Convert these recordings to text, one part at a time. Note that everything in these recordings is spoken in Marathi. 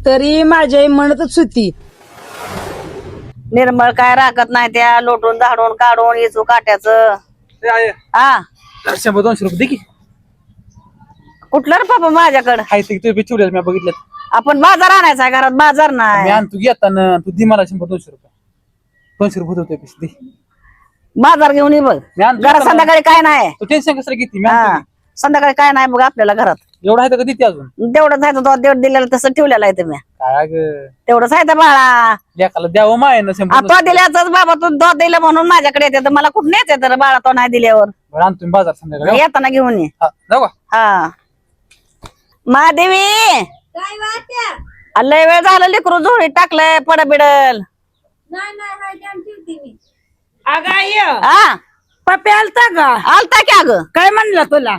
तरी माझी आई म्हणतच होती, निर्मळ काय राखत नाही त्या लोटून झाडून काढून येचू काट्याचं. हा 100-200 रुपये दे की. कुठलं रे बाबा माझ्याकडं? हाय ते तुम्ही चिवड्याला मी बघितलं. आपण बाजार आणायचा आहे, घरात बाजार मी नाही. आणतो घेताना तू दे मला 100-200 रुपये. 200 रुपये होते पैसे दे. बाजार घेऊन ये बघ. मी आणतो घरात घेताना. संध्याकाळी काय नाही. तू टेन्शन कसं घेते मी हा आणतो. संध्याकाळी काय नाही बघ आपल्याला घरात. एवढं आहे तर देते अजून तेवढंच आहे तो देव दिलेलं तसं ठेवलेलं आहे तुम्ही. काय ग तेवढंच आहे तर बाळा. लेकाला द्यावं माय ना 100. तो दिल्याच बाबा तू तो दिलं म्हणून माझ्याकडे येते तर मला कुठं येते तर बाळा तो नाही दिल्यावर. बरं आणतो मी बाजार संध्याकाळी. येताना घेऊन ये. हा, जाऊ का? हा महादेवी काय वाट्या? लय वेळ झालं लेकरू झोळी टाकलंय पडबिडल. नाही ठेवते मी. अगं आई हा पप्पे आलता का? आलता की अगं काय म्हणलं तुला?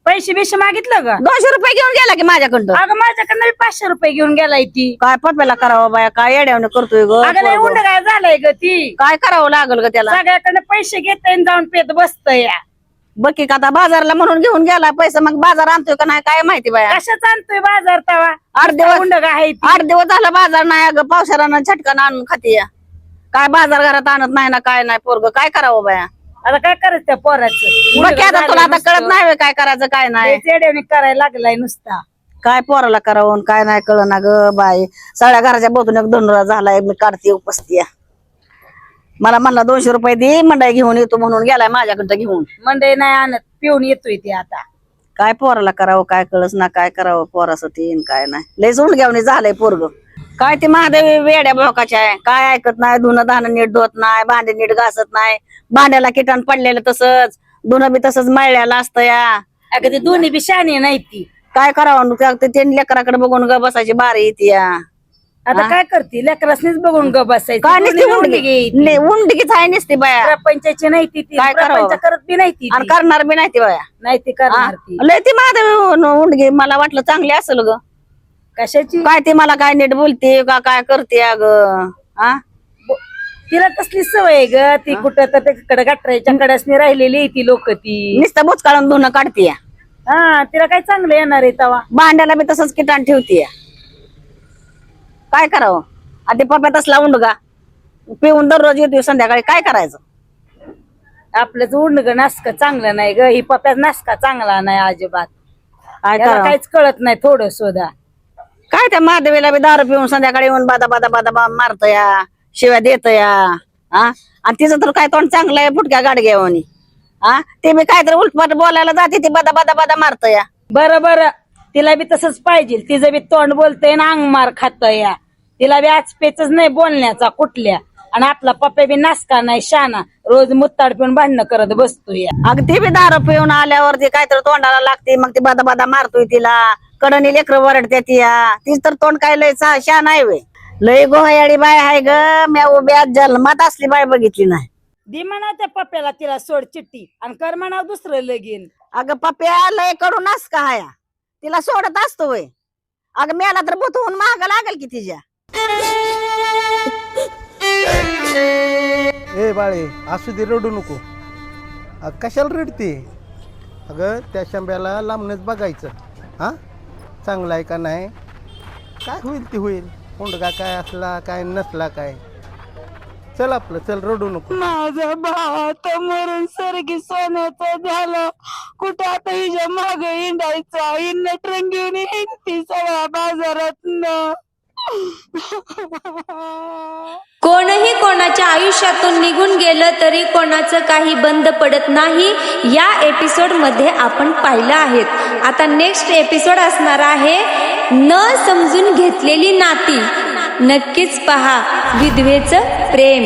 पैसे बिशे मागितलं का? 200 रुपये घेऊन गेला की माझ्याकडं. अगं माझ्याकडनं बी 500 रुपये घेऊन गेलाय ती. काय पप्प्याला करावं बाया, काय येड्यावने करतोय ग अगं लय पोरगं. उंड काय झालंय ग ती. काय करावं लागल ग त्याला? सगळ्याकडनं पैसे घेतय जाऊन पेत बसतय. बघ की आता बाजारला म्हणून घेऊन गेला पैसा, मग बाजार आणतोय का नाही काय माहिती बाया. कशाच आणतोय बाजार तवा? 8 दिवस उंड का आहे ती. 8 दिवस झाला बाजार नाही अगं, पावसाळ्यानं झटकानं आणून खाते. काय बाजार घरात आणत नाही ना काय नाही, पोरग काय करावं बाया. आता काय करायचं त्या पोराचं? बघ की आता तुला आता कळत नाही व्हय काय करायचं काय नाही. चेड्याने करायला लागलाय नुसता. काय पोराला करावं काय नाही कळ ना ग बाई. सगळ्या घराच्या बोतून एक धनुरा झालाय, मी काढते उपसतीया. मला म्हणला 200 रुपये दे, मंडई घेऊन येतो म्हणून गेलाय माझ्याकडं घेऊन. मंडई नाही आणत, पिऊन येतोय ते आता. काय पोराला करावं काय कळच ना, काय करावं पोरासाठी आणि काय नाही. लय झोंड घेऊन झालंय पोरग. काय ते महादेवी वेड्या भोकाच्या आहे, काय ऐकत नाही. धुणं धाणं नीट धुवत नाही, भांडे नीट घासत नाही, भांड्याला किटाण पडलेलं तसंच, धुणं बी तसंच मळलेलं असतं या. अगं ते दोन्ही बी शाणी नाही ती. काय करावं ते लेकराकडे बघून ग बसायची बारी येते या. आता काय करते? लेकरासनीच बघून ग बसायचं. काय नसते उंडगी उंडकीच आहे नसते बाया. प्रपंचाची नाही ती. काय करावं? प्रपंच करत बी नाही ती. आणि करणार बी नाही ती बाया. नाही ती करणार ती. लय ती महादेवी उंडगी, मला वाटलं चांगली असेल ग. कशाची? काय ते मला काय नीट बोलते का काय करते अग. हा तिला कसली सवय आहे ग? ती कुठं तर तिकडे गटराच्या कड्यासनी राहिलेली ती लोक ती. नुसतं बुचकाळून धुणं काढते. हा तिला काय चांगलं येणार आहे तवा? भांड्याला बी तसंच किटाण ठेवते. काय करावं? आधी पप्पा तसला उंडगा पिऊन दररोज येतोय संध्याकाळी, काय करायचं? आपलंच उंडग नासका चांगलं नाही ग. ही पप्याच नासका चांगला नाही अजिबात. काय त्याला करावं? काहीच कळत नाही थोडं सुद्धा. काय त्या महादेवीला बी दारू पिऊन संध्याकाळी येऊन बादा बादा बादा बा मारत या, शिव्या देत या. हा आणि तिचं तर काय तोंड चांगलं आहे फुटक्या गाडग्यावानी. हा ते बी काहीतरी उलटपाट बोलायला जाते, ती बादा बादा बादा मारत या. बरं बरं, तिला बी तसंच पाहिजे. तिचं बी तोंड बोलतय ना अंग मार खात या. तिला बी आचपेचच नाही बोलण्याचा कुठल्या. आणि आपला पप्पा बी नासका नाही शाना, रोज मुत्ताड पिऊन भांडणं करत बसतोय. अग ती बी दारू पिऊन आल्यावरती काहीतरी तोंडाला लागते, मग ती बादा बादा मारतोय तिला. कडणी लेकर वरडते ती या. तीच तर तोंड काय लय शा नाही वे. लय गोहायाळी बाय आहे ग. म्या उभ्या जन्मात असली बाय बघितली नाही. दे म्हणा त्या पप्प्याला तिला सोड चिठ्ठी आणि कर म्हणा दुसरं लगीन. अगं पप्प्या लय कडून नास का हाया, तिला सोडत असतो वय. अगं मेला तर बुथून महाग लागेल की तिच्या. ए बाळे असू दे, रडू नको. कशाला रडते? अगं त्या शंभ्याला लांबणच बघायचं. हा चांगला आहे का नाही, काय होईल ते होईल. उंडगा काय असला काय नसला काय. चल आपलं चल, रडू नको. माझा भात मरून सरगी सोन्याचं झालं. कुठं आता हिच्या माग हिंडायचा. हिंड रंगीन हिंडती सगळ्या बाजारात. कोणही कोणाच्या आयुष्यातून निघून गेलं तरी कोणाचं काही बंद पडत नाही, या एपिसोड मध्ये आपण पाहिलं आहे. आता नेक्स्ट एपिसोड असणार आहे न समजून घेतलेली नाती. नक्कीच पहा विधवेचं प्रेम.